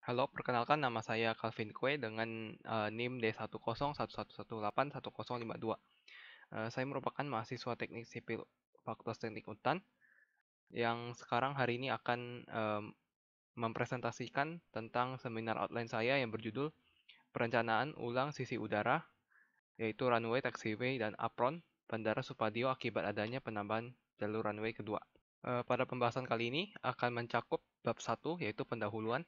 Halo, perkenalkan nama saya Calvin Kue dengan NIM D101111811052. Saya merupakan mahasiswa Teknik Sipil Fakultas Teknik Untan yang sekarang hari ini akan mempresentasikan tentang seminar outline saya yang berjudul Perencanaan Ulang Sisi Udara, yaitu runway, taxiway, dan apron Bandara Supadio akibat adanya penambahan jalur runway kedua. Pada pembahasan kali ini akan mencakup bab 1, yaitu pendahuluan,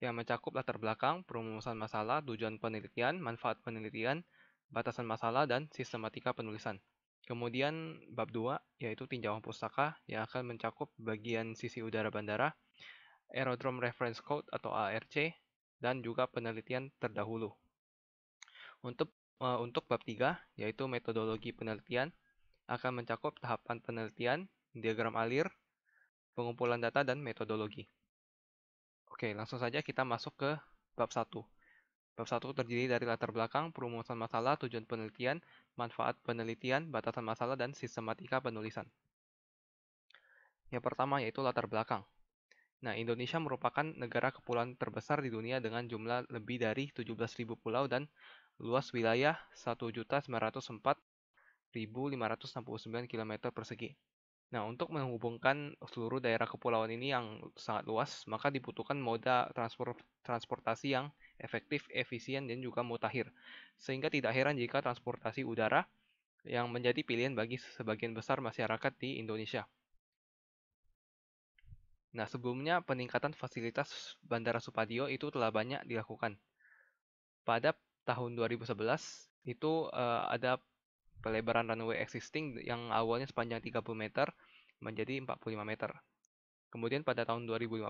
yang mencakup latar belakang, perumusan masalah, tujuan penelitian, manfaat penelitian, batasan masalah, dan sistematika penulisan. Kemudian bab 2, yaitu tinjauan pustaka, yang akan mencakup bagian sisi udara bandara, Aerodrome Reference Code atau ARC, dan juga penelitian terdahulu. Untuk bab 3, yaitu metodologi penelitian, akan mencakup tahapan penelitian, diagram alir, pengumpulan data, dan metodologi. Oke, langsung saja kita masuk ke bab 1. Bab 1 terdiri dari latar belakang, perumusan masalah, tujuan penelitian, manfaat penelitian, batasan masalah, dan sistematika penulisan. Yang pertama yaitu latar belakang. Nah, Indonesia merupakan negara kepulauan terbesar di dunia dengan jumlah lebih dari 17.000 pulau dan luas wilayah 1.904.569 km persegi. Nah, untuk menghubungkan seluruh daerah kepulauan ini yang sangat luas, maka dibutuhkan moda transportasi yang efektif, efisien, dan juga mutakhir. Sehingga tidak heran jika transportasi udara yang menjadi pilihan bagi sebagian besar masyarakat di Indonesia. Nah, sebelumnya peningkatan fasilitas Bandara Supadio itu telah banyak dilakukan. Pada tahun 2011, itu ada pelebaran runway existing yang awalnya sepanjang 30 meter menjadi 45 meter. Kemudian pada tahun 2015,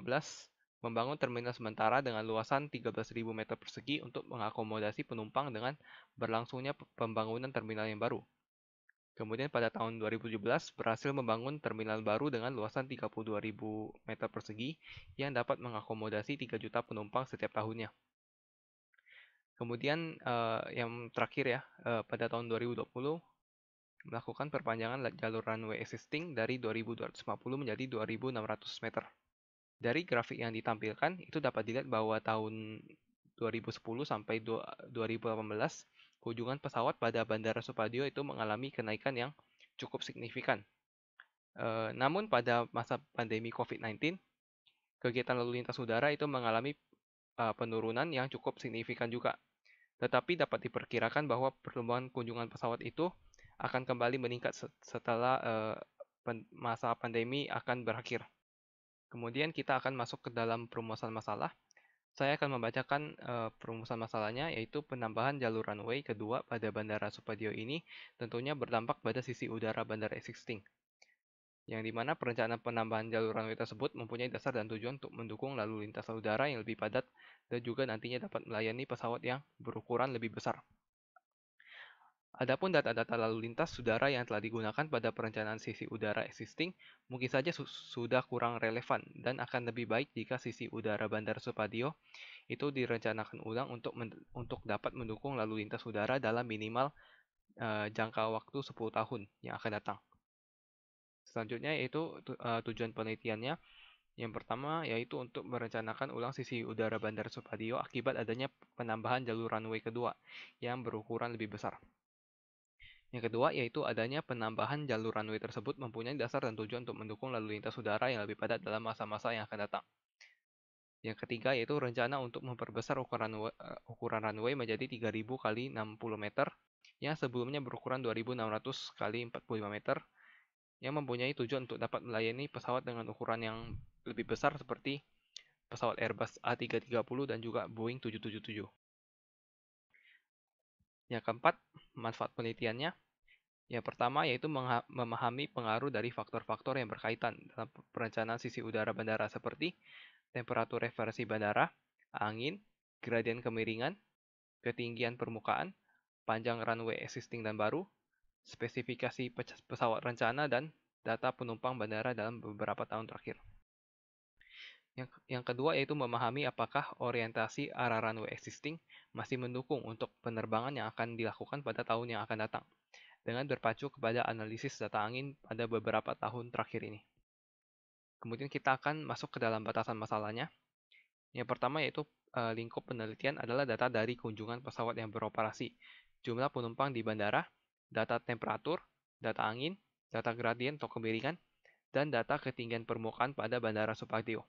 membangun terminal sementara dengan luasan 13.000 meter persegi untuk mengakomodasi penumpang dengan berlangsungnya pembangunan terminal yang baru. Kemudian pada tahun 2017 berhasil membangun terminal baru dengan luasan 32.000 meter persegi yang dapat mengakomodasi 3 juta penumpang setiap tahunnya. Kemudian yang terakhir ya, pada tahun 2020 melakukan perpanjangan jalur runway existing dari 2.250 menjadi 2.600 meter. Dari grafik yang ditampilkan, itu dapat dilihat bahwa tahun 2010 sampai 2018, kunjungan pesawat pada Bandara Supadio itu mengalami kenaikan yang cukup signifikan. Namun pada masa pandemi COVID-19, kegiatan lalu lintas udara itu mengalami penurunan yang cukup signifikan juga. Tetapi dapat diperkirakan bahwa pertumbuhan kunjungan pesawat itu akan kembali meningkat setelah masa pandemi akan berakhir. Kemudian kita akan masuk ke dalam perumusan masalah. Saya akan membacakan perumusan masalahnya, yaitu penambahan jalur runway kedua pada Bandara Supadio ini tentunya berdampak pada sisi udara bandara existing, yang dimana perencanaan penambahan jalur runway tersebut mempunyai dasar dan tujuan untuk mendukung lalu lintas udara yang lebih padat dan juga nantinya dapat melayani pesawat yang berukuran lebih besar. Adapun data-data lalu lintas udara yang telah digunakan pada perencanaan sisi udara existing mungkin saja sudah kurang relevan dan akan lebih baik jika sisi udara Bandara Supadio itu direncanakan ulang untuk dapat mendukung lalu lintas udara dalam minimal jangka waktu 10 tahun yang akan datang. Selanjutnya yaitu tujuan penelitiannya. Yang pertama yaitu untuk merencanakan ulang sisi udara Bandara Supadio akibat adanya penambahan jalur runway kedua yang berukuran lebih besar. Yang kedua yaitu adanya penambahan jalur runway tersebut mempunyai dasar dan tujuan untuk mendukung lalu lintas udara yang lebih padat dalam masa-masa yang akan datang. Yang ketiga yaitu rencana untuk memperbesar ukuran runway menjadi 3.000 kali 60 meter yang sebelumnya berukuran 2.600 kali 45 meter yang mempunyai tujuan untuk dapat melayani pesawat dengan ukuran yang lebih besar seperti pesawat Airbus A330 dan juga Boeing 777. Yang keempat, manfaat penelitiannya. Yang pertama yaitu memahami pengaruh dari faktor-faktor yang berkaitan dalam perencanaan sisi udara bandara seperti temperatur referensi bandara, angin, gradien kemiringan, ketinggian permukaan, panjang runway existing dan baru, spesifikasi pesawat rencana, dan data penumpang bandara dalam beberapa tahun terakhir. Yang kedua yaitu memahami apakah orientasi arah runway existing masih mendukung untuk penerbangan yang akan dilakukan pada tahun yang akan datang, dengan berpacu kepada analisis data angin pada beberapa tahun terakhir ini. Kemudian kita akan masuk ke dalam batasan masalahnya. Yang pertama yaitu lingkup penelitian adalah data dari kunjungan pesawat yang beroperasi, jumlah penumpang di bandara, data temperatur, data angin, data gradien atau kemiringan, dan data ketinggian permukaan pada Bandara Supadio.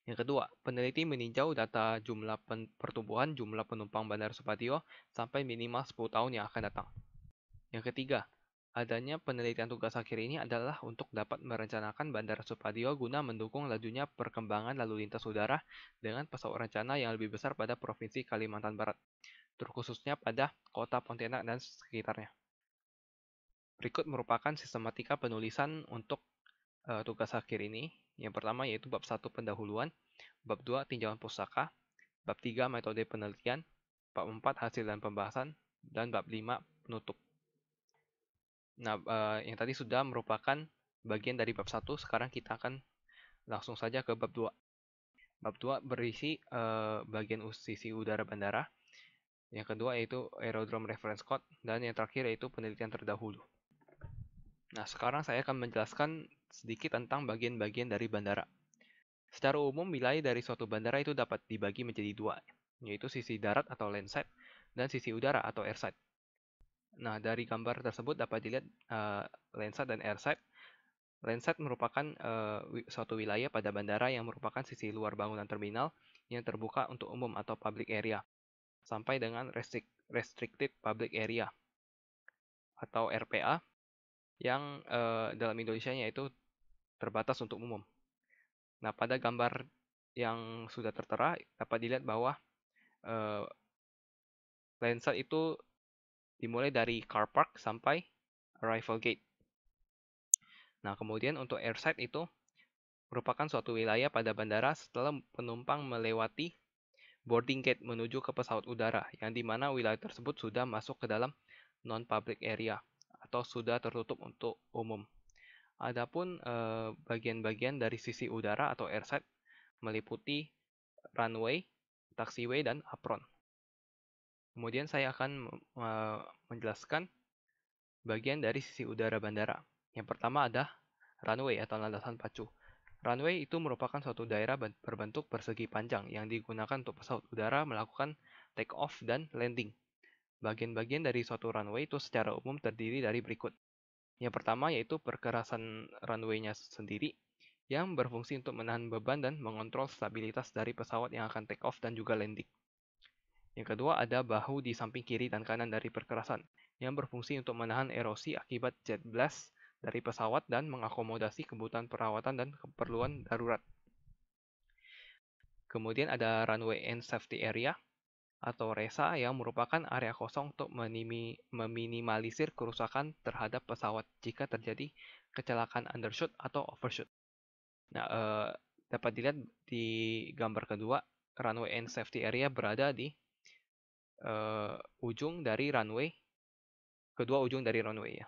Yang kedua, peneliti meninjau data jumlah pertumbuhan jumlah penumpang Bandara Supadio sampai minimal 10 tahun yang akan datang. Yang ketiga, adanya penelitian tugas akhir ini adalah untuk dapat merencanakan Bandara Supadio guna mendukung lajunya perkembangan lalu lintas udara dengan pesawat rencana yang lebih besar pada Provinsi Kalimantan Barat, terkhususnya pada kota Pontianak dan sekitarnya. Berikut merupakan sistematika penulisan untuk tugas akhir ini. Yang pertama yaitu bab 1 pendahuluan, bab 2 tinjauan pustaka, bab 3 metode penelitian, bab 4 hasil dan pembahasan, dan bab 5 penutup. Nah, yang tadi sudah merupakan bagian dari bab 1, sekarang kita akan langsung saja ke bab 2. Bab 2 berisi bagian sisi udara bandara, yang kedua yaitu aerodrome reference code, dan yang terakhir yaitu penelitian terdahulu. Nah, sekarang saya akan menjelaskan sedikit tentang bagian-bagian dari bandara. Secara umum, wilayah dari suatu bandara itu dapat dibagi menjadi dua, yaitu sisi darat atau landside dan sisi udara atau airside. Nah, dari gambar tersebut dapat dilihat landside dan airside. Landside merupakan suatu wilayah pada bandara yang merupakan sisi luar bangunan terminal yang terbuka untuk umum atau public area, sampai dengan restricted public area atau RPA yang dalam Indonesia yaitu terbatas untuk umum. Nah, pada gambar yang sudah tertera dapat dilihat bahwa landside itu dimulai dari car park sampai arrival gate. Nah, kemudian untuk airside itu merupakan suatu wilayah pada bandara setelah penumpang melewati boarding gate menuju ke pesawat udara, yang dimana wilayah tersebut sudah masuk ke dalam non-public area atau sudah tertutup untuk umum. Adapun bagian-bagian dari sisi udara atau airside meliputi runway, taxiway, dan apron. Kemudian saya akan menjelaskan bagian dari sisi udara bandara. Yang pertama ada runway atau landasan pacu. Runway itu merupakan suatu daerah berbentuk persegi panjang yang digunakan untuk pesawat udara melakukan take off dan landing. Bagian-bagian dari suatu runway itu secara umum terdiri dari berikut. Yang pertama yaitu perkerasan runway-nya sendiri yang berfungsi untuk menahan beban dan mengontrol stabilitas dari pesawat yang akan take off dan juga landing. Yang kedua ada bahu di samping kiri dan kanan dari perkerasan yang berfungsi untuk menahan erosi akibat jet blast dari pesawat dan mengakomodasi kebutuhan perawatan dan keperluan darurat. Kemudian ada runway end safety area atau RESA yang merupakan area kosong untuk meminimalisir kerusakan terhadap pesawat jika terjadi kecelakaan undershoot atau overshoot. Nah, dapat dilihat di gambar kedua, runway end safety area berada di ujung dari runway, kedua ujung dari runway ya.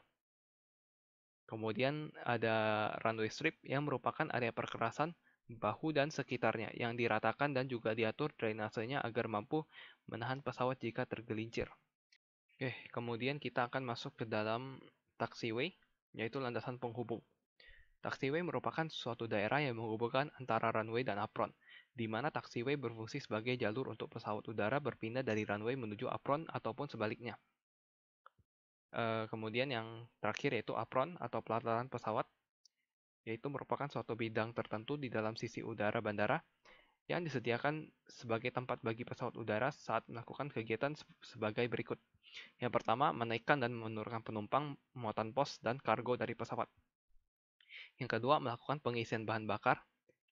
Kemudian ada runway strip yang merupakan area perkerasan bahu dan sekitarnya yang diratakan dan juga diatur drainasenya agar mampu menahan pesawat jika tergelincir. Oke, kemudian kita akan masuk ke dalam taxiway, yaitu landasan penghubung. Taxiway merupakan suatu daerah yang menghubungkan antara runway dan apron, di mana taxiway berfungsi sebagai jalur untuk pesawat udara berpindah dari runway menuju apron ataupun sebaliknya. Kemudian yang terakhir yaitu apron atau pelataran pesawat, yaitu merupakan suatu bidang tertentu di dalam sisi udara bandara yang disediakan sebagai tempat bagi pesawat udara saat melakukan kegiatan sebagai berikut. Yang pertama, menaikkan dan menurunkan penumpang, muatan pos, dan kargo dari pesawat. Yang kedua, melakukan pengisian bahan bakar.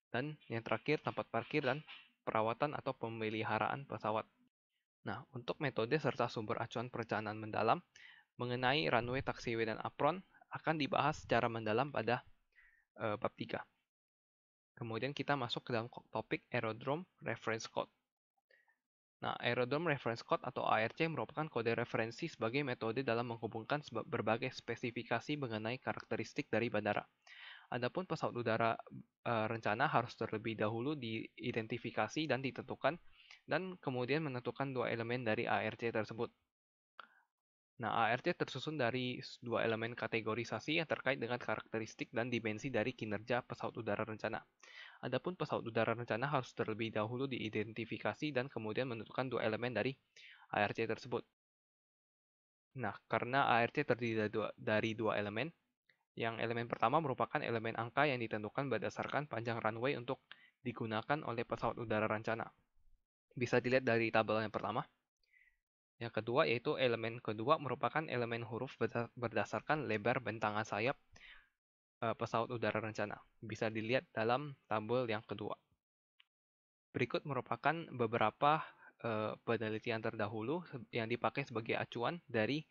Dan yang terakhir, tempat parkir dan perawatan atau pemeliharaan pesawat. Nah, untuk metode serta sumber acuan perencanaan mendalam mengenai runway, taxiway, dan apron akan dibahas secara mendalam pada bab 3. Kemudian kita masuk ke dalam topik Aerodrome Reference Code. Nah, Aerodrome Reference Code atau ARC merupakan kode referensi sebagai metode dalam menghubungkan berbagai spesifikasi mengenai karakteristik dari bandara. Adapun pesawat udara rencana harus terlebih dahulu diidentifikasi dan ditentukan, dan kemudian menentukan dua elemen dari ARC tersebut. Nah, ARC tersusun dari dua elemen kategorisasi yang terkait dengan karakteristik dan dimensi dari kinerja pesawat udara rencana. Adapun pesawat udara rencana harus terlebih dahulu diidentifikasi dan kemudian menentukan dua elemen dari ARC tersebut. Nah, karena ARC terdiri dari dua elemen, yang elemen pertama merupakan elemen angka yang ditentukan berdasarkan panjang runway untuk digunakan oleh pesawat udara rencana. Bisa dilihat dari tabel yang pertama. Yang kedua yaitu elemen kedua merupakan elemen huruf berdasarkan lebar bentangan sayap pesawat udara rencana. Bisa dilihat dalam tabel yang kedua. Berikut merupakan beberapa penelitian terdahulu yang dipakai sebagai acuan dari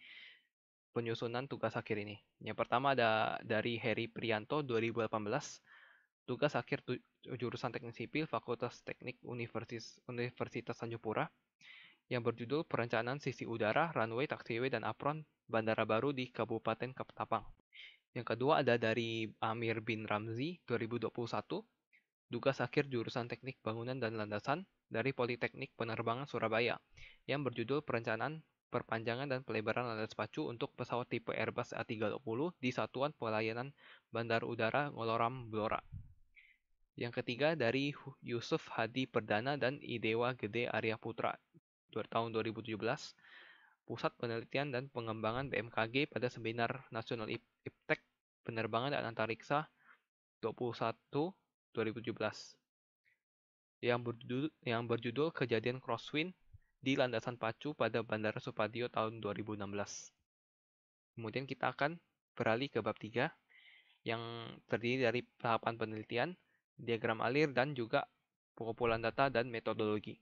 penyusunan tugas akhir ini. Yang pertama ada dari Heri Prianto 2018, tugas akhir jurusan Teknik Sipil Fakultas Teknik Universitas Tanjung Pura yang berjudul Perencanaan Sisi Udara, Runway, Taxiway, dan Apron Bandara Baru di Kabupaten Ketapang. Yang kedua ada dari Amir bin Ramzi 2021, tugas akhir jurusan Teknik Bangunan dan Landasan dari Politeknik Penerbangan Surabaya yang berjudul Perencanaan Perpanjangan dan Pelebaran Landas Pacu untuk pesawat tipe Airbus A320 di Satuan Pelayanan Bandar Udara Ngoloram Blora. Yang ketiga dari Yusuf Hadi Perdana dan Idewa Gede Arya Putra tahun 2017, Pusat Penelitian dan Pengembangan BMKG pada Seminar Nasional Iptek Penerbangan dan Antariksa 21 2017 yang berjudul Kejadian Crosswind di Landasan Pacu pada Bandara Supadio tahun 2016. Kemudian kita akan beralih ke bab 3 yang terdiri dari tahapan penelitian, diagram alir, dan juga pengumpulan data dan metodologi.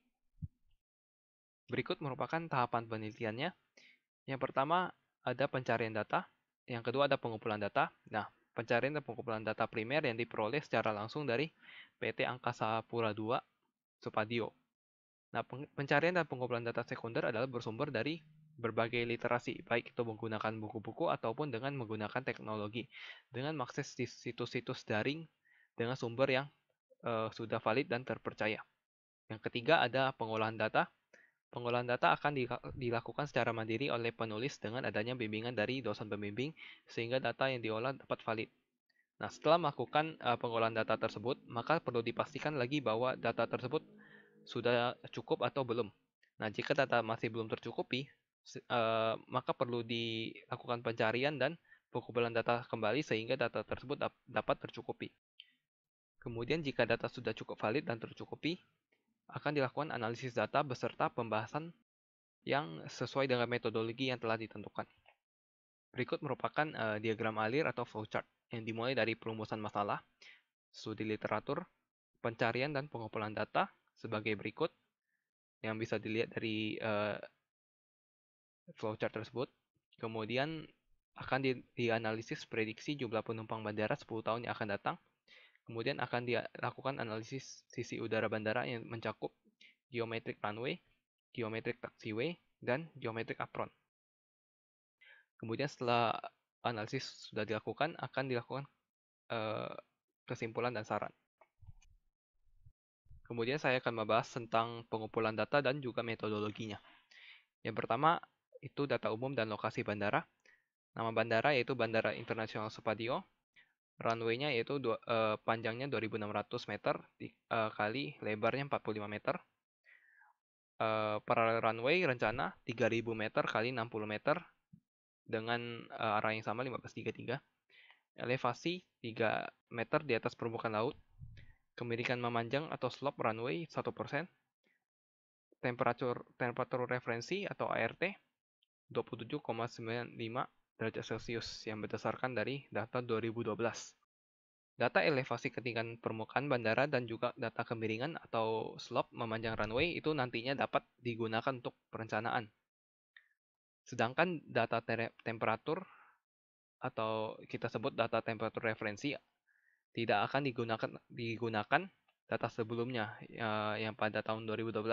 Berikut merupakan tahapan penelitiannya. Yang pertama ada pencarian data, yang kedua ada pengumpulan data. Nah, pencarian dan pengumpulan data primer yang diperoleh secara langsung dari PT Angkasa Pura II Supadio. Nah, pencarian dan pengumpulan data sekunder adalah bersumber dari berbagai literasi, baik itu menggunakan buku-buku ataupun dengan menggunakan teknologi, dengan mengakses situs-situs daring dengan sumber yang sudah valid dan terpercaya. Yang ketiga ada pengolahan data. Pengolahan data akan dilakukan secara mandiri oleh penulis dengan adanya bimbingan dari dosen pembimbing, sehingga data yang diolah dapat valid. Nah, setelah melakukan pengolahan data tersebut, maka perlu dipastikan lagi bahwa data tersebut sudah cukup atau belum. Nah, jika data masih belum tercukupi, maka perlu dilakukan pencarian dan pengumpulan data kembali sehingga data tersebut dapat tercukupi. Kemudian jika data sudah cukup valid dan tercukupi, akan dilakukan analisis data beserta pembahasan yang sesuai dengan metodologi yang telah ditentukan. Berikut merupakan diagram alir atau flowchart yang dimulai dari perumusan masalah, studi literatur, pencarian dan pengumpulan data sebagai berikut yang bisa dilihat dari flowchart tersebut. Kemudian akan dianalisis prediksi jumlah penumpang bandara 10 tahun yang akan datang. Kemudian akan dilakukan analisis sisi udara bandara yang mencakup geometric runway, geometric taxiway, dan geometric apron. Kemudian setelah analisis sudah dilakukan, akan dilakukan kesimpulan dan saran. Kemudian saya akan membahas tentang pengumpulan data dan juga metodologinya. Yang pertama, itu data umum dan lokasi bandara. Nama bandara yaitu Bandara Internasional Supadio. Runway-nya yaitu panjangnya 2.600 meter kali lebarnya 45 meter. Parallel runway rencana 3.000 meter kali 60 meter dengan arah yang sama 1533. Elevasi 3 meter di atas permukaan laut. Kemiringan memanjang atau slope runway 1%. Temperatur referensi atau ART 27,95 derajat Celcius yang berdasarkan dari data 2012. Data elevasi ketinggian permukaan bandara dan juga data kemiringan atau slope memanjang runway itu nantinya dapat digunakan untuk perencanaan. Sedangkan data temperatur atau kita sebut data temperatur referensi tidak akan digunakan data sebelumnya yang pada tahun 2012,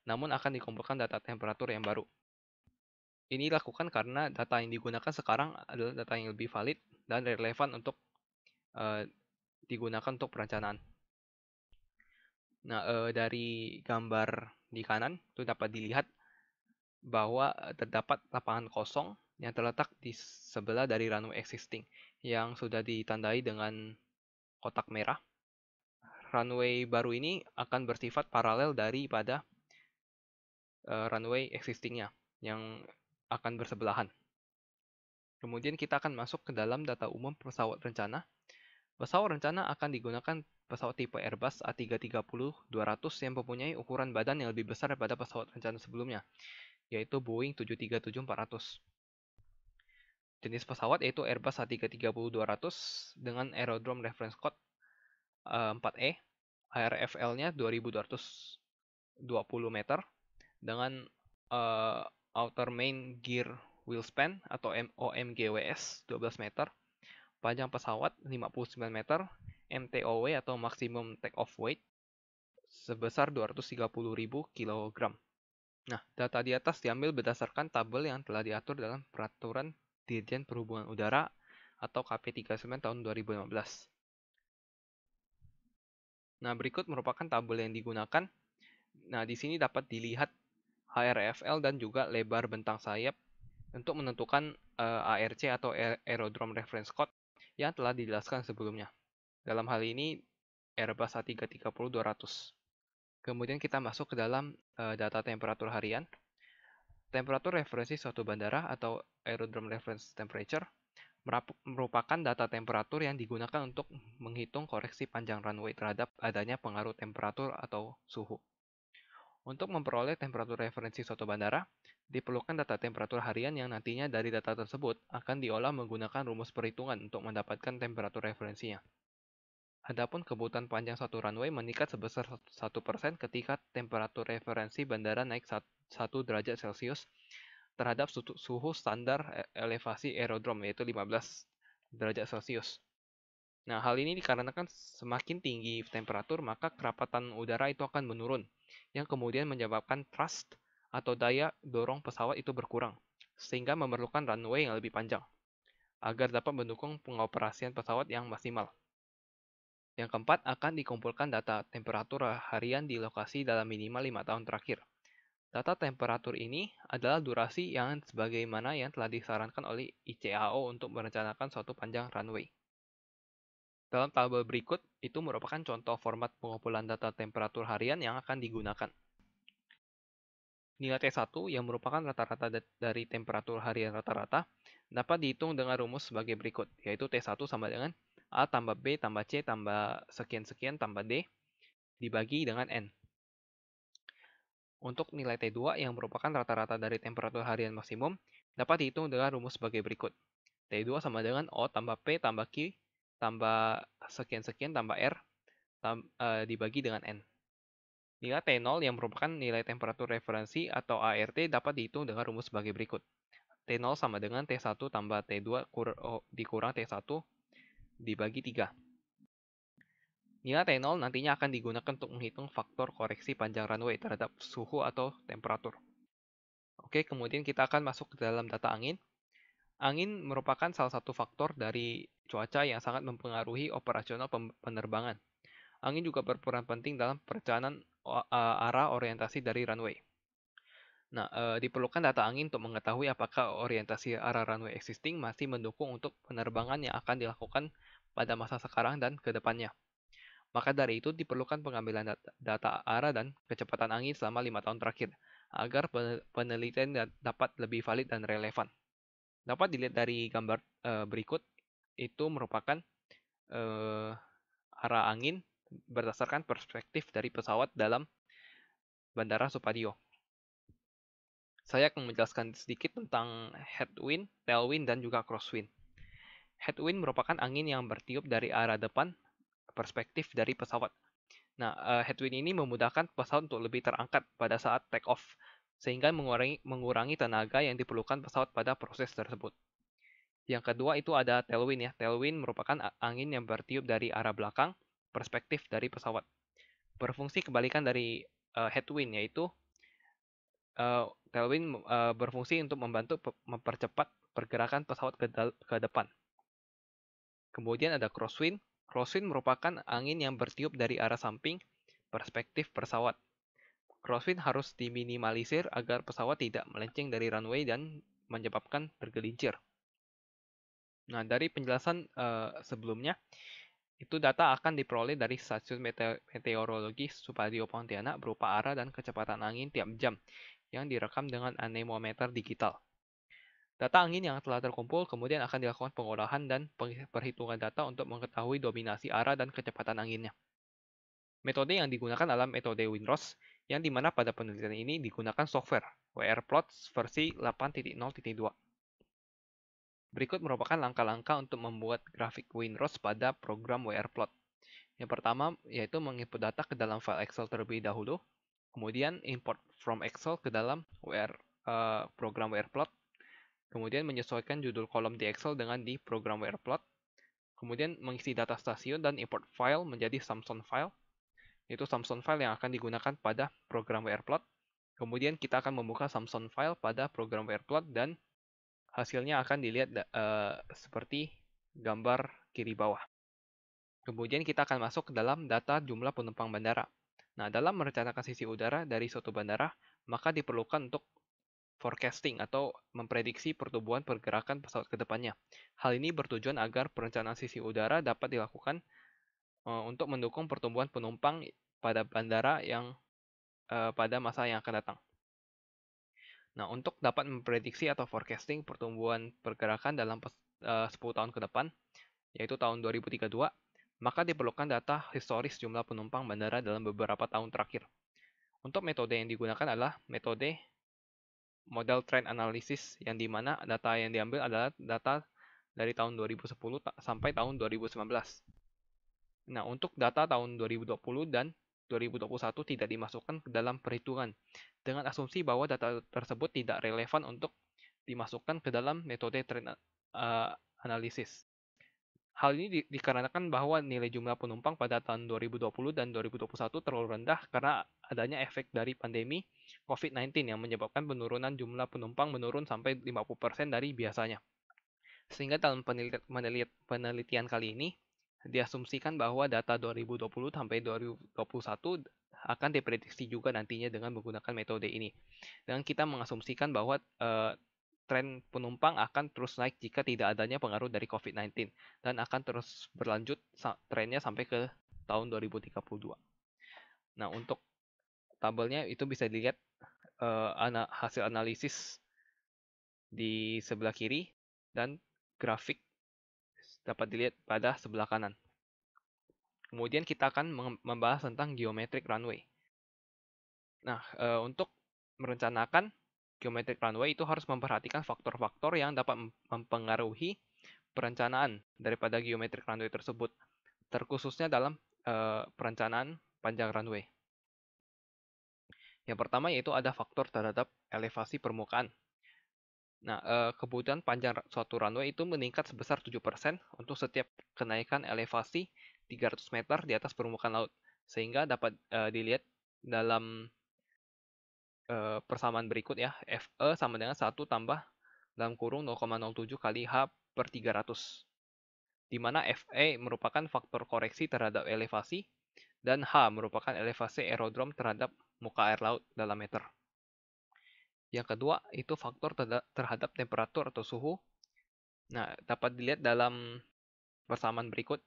namun akan dikumpulkan data temperatur yang baru. Ini dilakukan karena data yang digunakan sekarang adalah data yang lebih valid dan relevan untuk digunakan untuk perencanaan. Nah, dari gambar di kanan itu dapat dilihat bahwa terdapat lapangan kosong yang terletak di sebelah dari runway existing yang sudah ditandai dengan kotak merah. Runway baru ini akan bersifat paralel daripada runway existingnya yang akan bersebelahan. Kemudian kita akan masuk ke dalam data umum pesawat rencana. Pesawat rencana akan digunakan pesawat tipe Airbus A330-200 yang mempunyai ukuran badan yang lebih besar daripada pesawat rencana sebelumnya, yaitu Boeing 737-400. Jenis pesawat yaitu Airbus A330-200 dengan Aerodrome Reference Code 4E, ARFL-nya 2220 meter, dengan outer main gear wheelspan atau OMGWS 12 meter, panjang pesawat 59 meter, MTOW atau maximum take off weight sebesar 230.000 kg. Nah, data di atas diambil berdasarkan tabel yang telah diatur dalam Peraturan Dirjen Perhubungan Udara atau KP39 tahun 2015. Nah, berikut merupakan tabel yang digunakan. Nah, di sini dapat dilihat ARFL dan juga lebar bentang sayap untuk menentukan ARC atau Aerodrome Reference Code yang telah dijelaskan sebelumnya. Dalam hal ini Airbus A330-200. Kemudian kita masuk ke dalam data temperatur harian. Temperatur referensi suatu bandara atau Aerodrome Reference Temperature merupakan data temperatur yang digunakan untuk menghitung koreksi panjang runway terhadap adanya pengaruh temperatur atau suhu. Untuk memperoleh temperatur referensi suatu bandara, diperlukan data temperatur harian yang nantinya dari data tersebut akan diolah menggunakan rumus perhitungan untuk mendapatkan temperatur referensinya. Adapun kebutuhan panjang satu runway meningkat sebesar 1% ketika temperatur referensi bandara naik 1 derajat Celcius terhadap suhu standar elevasi aerodrome, yaitu 15 derajat Celcius. Nah, hal ini dikarenakan semakin tinggi temperatur, maka kerapatan udara itu akan menurun, yang kemudian menyebabkan thrust atau daya dorong pesawat itu berkurang, sehingga memerlukan runway yang lebih panjang, agar dapat mendukung pengoperasian pesawat yang maksimal. Yang keempat, akan dikumpulkan data temperatur harian di lokasi dalam minimal 5 tahun terakhir. Data temperatur ini adalah durasi yang sebagaimana yang telah disarankan oleh ICAO untuk merencanakan suatu panjang runway. Dalam tabel berikut, itu merupakan contoh format pengumpulan data temperatur harian yang akan digunakan. Nilai T1 yang merupakan rata-rata dari temperatur harian rata-rata dapat dihitung dengan rumus sebagai berikut, yaitu T1 sama dengan A tambah B tambah C tambah sekian-sekian tambah D dibagi dengan N. Untuk nilai T2 yang merupakan rata-rata dari temperatur harian maksimum dapat dihitung dengan rumus sebagai berikut. T2 sama dengan O tambah P tambah Q tambah sekian-sekian tambah R dibagi dengan N. Nilai T0 yang merupakan nilai temperatur referensi atau ART dapat dihitung dengan rumus sebagai berikut. T0 sama dengan T1 tambah T2 dikurang T1 dibagi 3. Nilai T0 nantinya akan digunakan untuk menghitung faktor koreksi panjang runway terhadap suhu atau temperatur. Oke, kemudian kita akan masuk ke dalam data angin. Angin merupakan salah satu faktor dari cuaca yang sangat mempengaruhi operasional penerbangan. Angin juga berperan penting dalam perencanaan arah orientasi dari runway. Nah, diperlukan data angin untuk mengetahui apakah orientasi arah runway existing masih mendukung untuk penerbangan yang akan dilakukan pada masa sekarang dan ke depannya. Maka dari itu diperlukan pengambilan data arah dan kecepatan angin selama 5 tahun terakhir, agar penelitian dapat lebih valid dan relevan. Dapat dilihat dari gambar berikut, itu merupakan arah angin berdasarkan perspektif dari pesawat dalam Bandara Supadio. Saya akan menjelaskan sedikit tentang headwind, tailwind, dan juga crosswind. Headwind merupakan angin yang bertiup dari arah depan perspektif dari pesawat. Nah, headwind ini memudahkan pesawat untuk lebih terangkat pada saat take off, sehingga mengurangi tenaga yang diperlukan pesawat pada proses tersebut. Yang kedua itu ada tailwind ya. Tailwind merupakan angin yang bertiup dari arah belakang, perspektif dari pesawat. Berfungsi kebalikan dari headwind, yaitu tailwind berfungsi untuk membantu mempercepat pergerakan pesawat ke depan. Kemudian ada crosswind. Crosswind merupakan angin yang bertiup dari arah samping, perspektif pesawat. Crosswind harus diminimalisir agar pesawat tidak melenceng dari runway dan menyebabkan tergelincir. Nah, dari penjelasan sebelumnya, itu data akan diperoleh dari stasiun meteorologi Supadio Pontianak berupa arah dan kecepatan angin tiap jam yang direkam dengan anemometer digital. Data angin yang telah terkumpul kemudian akan dilakukan pengolahan dan perhitungan data untuk mengetahui dominasi arah dan kecepatan anginnya. Metode yang digunakan adalah metode Windross, yang dimana pada penelitian ini digunakan software WRPlots versi 8.0.2. Berikut merupakan langkah-langkah untuk membuat grafik Windross pada program WRPlot. Yang pertama yaitu menginput data ke dalam file Excel terlebih dahulu, kemudian import from Excel ke dalam program WRPlot, kemudian menyesuaikan judul kolom di Excel dengan di program WRPlot, kemudian mengisi data stasiun dan import file menjadi Samson file, yaitu Samson file yang akan digunakan pada program WRPlot. Kemudian kita akan membuka Samson file pada program WRPlot dan hasilnya akan dilihat seperti gambar kiri bawah. Kemudian kita akan masuk ke dalam data jumlah penumpang bandara. Nah, dalam merencanakan sisi udara dari suatu bandara, maka diperlukan untuk forecasting atau memprediksi pertumbuhan pergerakan pesawat ke depannya. Hal ini bertujuan agar perencanaan sisi udara dapat dilakukan untuk mendukung pertumbuhan penumpang pada bandara yang pada masa yang akan datang. Nah, untuk dapat memprediksi atau forecasting pertumbuhan pergerakan dalam 10 tahun ke depan, yaitu tahun 2032, maka diperlukan data historis jumlah penumpang bandara dalam beberapa tahun terakhir. Untuk metode yang digunakan adalah metode model trend analysis, yang dimana data yang diambil adalah data dari tahun 2010 sampai tahun 2019. Nah, untuk data tahun 2020 dan 2021 tidak dimasukkan ke dalam perhitungan, dengan asumsi bahwa data tersebut tidak relevan untuk dimasukkan ke dalam metode trend analysis. Hal ini dikarenakan bahwa nilai jumlah penumpang pada tahun 2020 dan 2021 terlalu rendah karena adanya efek dari pandemi COVID-19 yang menyebabkan penurunan jumlah penumpang menurun sampai 50% dari biasanya. Sehingga dalam penelitian kali ini, diasumsikan bahwa data 2020 sampai 2021 akan diprediksi juga nantinya dengan menggunakan metode ini. Dan kita mengasumsikan bahwa tren penumpang akan terus naik jika tidak adanya pengaruh dari COVID-19 dan akan terus berlanjut trennya sampai ke tahun 2032. Nah, untuk tabelnya itu bisa dilihat hasil analisis di sebelah kiri dan grafik dapat dilihat pada sebelah kanan. Kemudian kita akan membahas tentang geometric runway. Nah, untuk merencanakan geometric runway itu harus memperhatikan faktor-faktor yang dapat mempengaruhi perencanaan daripada geometric runway tersebut, terkhususnya dalam perencanaan panjang runway. Yang pertama yaitu ada faktor terhadap elevasi permukaan. Nah, kebutuhan panjang suatu runway itu meningkat sebesar 7% untuk setiap kenaikan elevasi 300 meter di atas permukaan laut. Sehingga dapat dilihat dalam persamaan berikut ya, Fe sama dengan 1 tambah dalam kurung 0,07 kali H per 300. Di mana Fe merupakan faktor koreksi terhadap elevasi dan H merupakan elevasi aerodrom terhadap muka air laut dalam meter. Yang kedua, itu faktor terhadap temperatur atau suhu. Nah, dapat dilihat dalam persamaan berikut,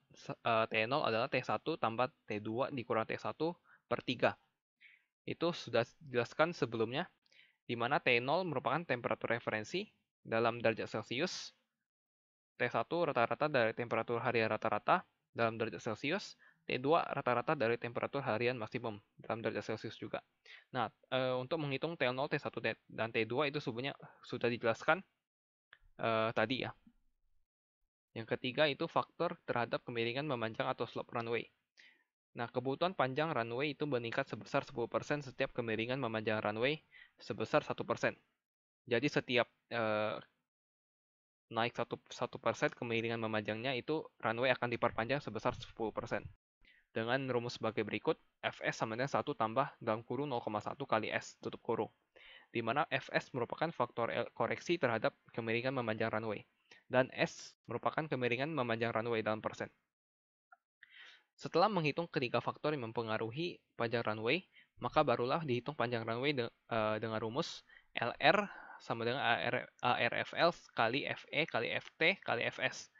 T0 adalah T1 tambah T2 dikurang T1 per 3. Itu sudah dijelaskan sebelumnya, di mana T0 merupakan temperatur referensi dalam derajat Celcius, T1 rata-rata dari temperatur harian rata-rata dalam derajat Celcius, T2 rata-rata dari temperatur harian maksimum dalam derajat Celcius juga. Nah, untuk menghitung T0, T1, dan T2 itu sebenarnya sudah dijelaskan tadi ya. Yang ketiga itu faktor terhadap kemiringan memanjang atau slope runway. Nah, kebutuhan panjang runway itu meningkat sebesar 10% setiap kemiringan memanjang runway sebesar 1%. Jadi setiap naik 1% kemiringan memanjangnya itu runway akan diperpanjang sebesar 10%. Dengan rumus sebagai berikut, Fs sama dengan 1 tambah dalam kurung 0,1 kali S tutup kurung. Di mana Fs merupakan faktor koreksi terhadap kemiringan memanjang runway. Dan S merupakan kemiringan memanjang runway dalam persen. Setelah menghitung ketiga faktor yang mempengaruhi panjang runway, maka barulah dihitung panjang runway dengan rumus LR sama dengan ARFL kali FE kali FT kali FS,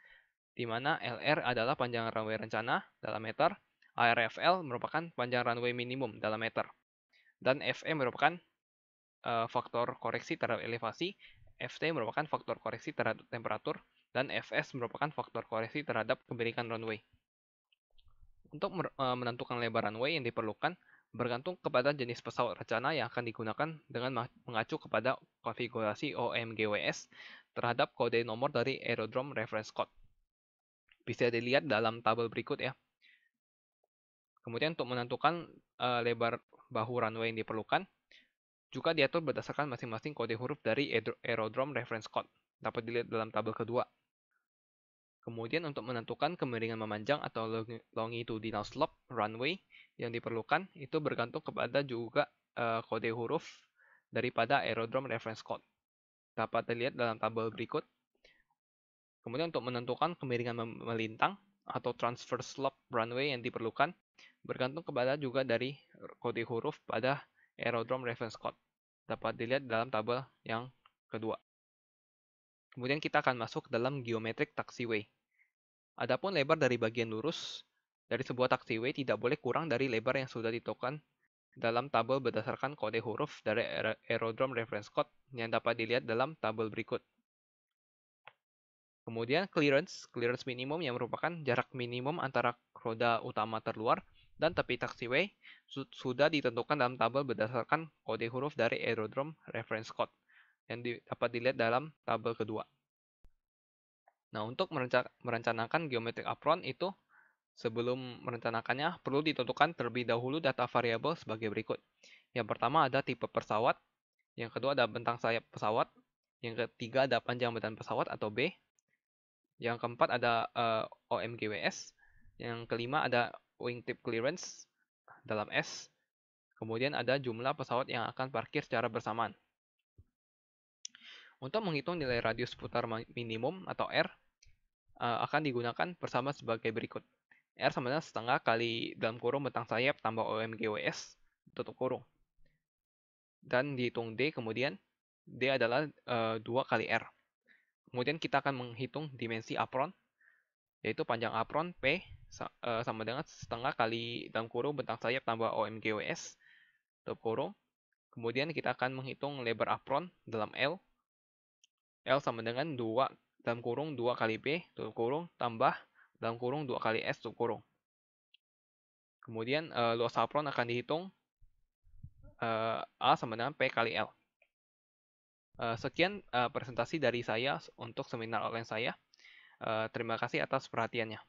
di mana LR adalah panjang runway rencana dalam meter, ARFL merupakan panjang runway minimum dalam meter, dan FE merupakan faktor koreksi terhadap elevasi, FT merupakan faktor koreksi terhadap temperatur, dan FS merupakan faktor koreksi terhadap kemiringan runway. Untuk menentukan lebar runway yang diperlukan bergantung kepada jenis pesawat rencana yang akan digunakan dengan mengacu kepada konfigurasi OMGWS terhadap kode nomor dari Aerodrome Reference Code. Bisa dilihat dalam tabel berikut ya. Kemudian untuk menentukan lebar bahu runway yang diperlukan, juga diatur berdasarkan masing-masing kode huruf dari Aerodrome Reference Code. Dapat dilihat dalam tabel kedua. Kemudian untuk menentukan kemiringan memanjang atau longitudinal slope runway yang diperlukan, itu bergantung kepada juga kode huruf daripada Aerodrome Reference Code. Dapat dilihat dalam tabel berikut. Kemudian untuk menentukan kemiringan melintang atau transverse slope runway yang diperlukan, bergantung kepada juga dari kode huruf pada Aerodrome Reference Code. Dapat dilihat dalam tabel yang kedua. Kemudian kita akan masuk ke dalam geometric taxiway. Adapun lebar dari bagian lurus dari sebuah taxiway tidak boleh kurang dari lebar yang sudah ditentukan dalam tabel berdasarkan kode huruf dari Aerodrome Reference Code yang dapat dilihat dalam tabel berikut. Kemudian clearance minimum yang merupakan jarak minimum antara roda utama terluar dan tepi taxiway sudah ditentukan dalam tabel berdasarkan kode huruf dari Aerodrome Reference Code yang dapat dilihat dalam tabel kedua. Nah, untuk merencanakan geometric apron itu, sebelum merencanakannya, perlu ditentukan terlebih dahulu data variabel sebagai berikut. Yang pertama ada tipe pesawat, yang kedua ada bentang sayap pesawat, yang ketiga ada panjang badan pesawat atau B, yang keempat ada OMGWS, yang kelima ada wingtip clearance dalam S, kemudian ada jumlah pesawat yang akan parkir secara bersamaan. Untuk menghitung nilai radius putar minimum atau R, akan digunakan bersama sebagai berikut. R sama dengan setengah kali dalam kurung bentang sayap tambah OMGWS tutup kurung. Dan dihitung D, kemudian D adalah 2 kali R. Kemudian kita akan menghitung dimensi apron, yaitu panjang apron P sama dengan setengah kali dalam kurung bentang sayap tambah OMGWS tutup kurung. Kemudian kita akan menghitung lebar apron dalam L. L sama dengan 2 dalam kurung 2 kali P tutup kurung tambah dalam kurung 2 kali S tutup kurung. Kemudian luas apron akan dihitung A sama dengan P kali L. Sekian presentasi dari saya untuk seminar online saya. Terima kasih atas perhatiannya.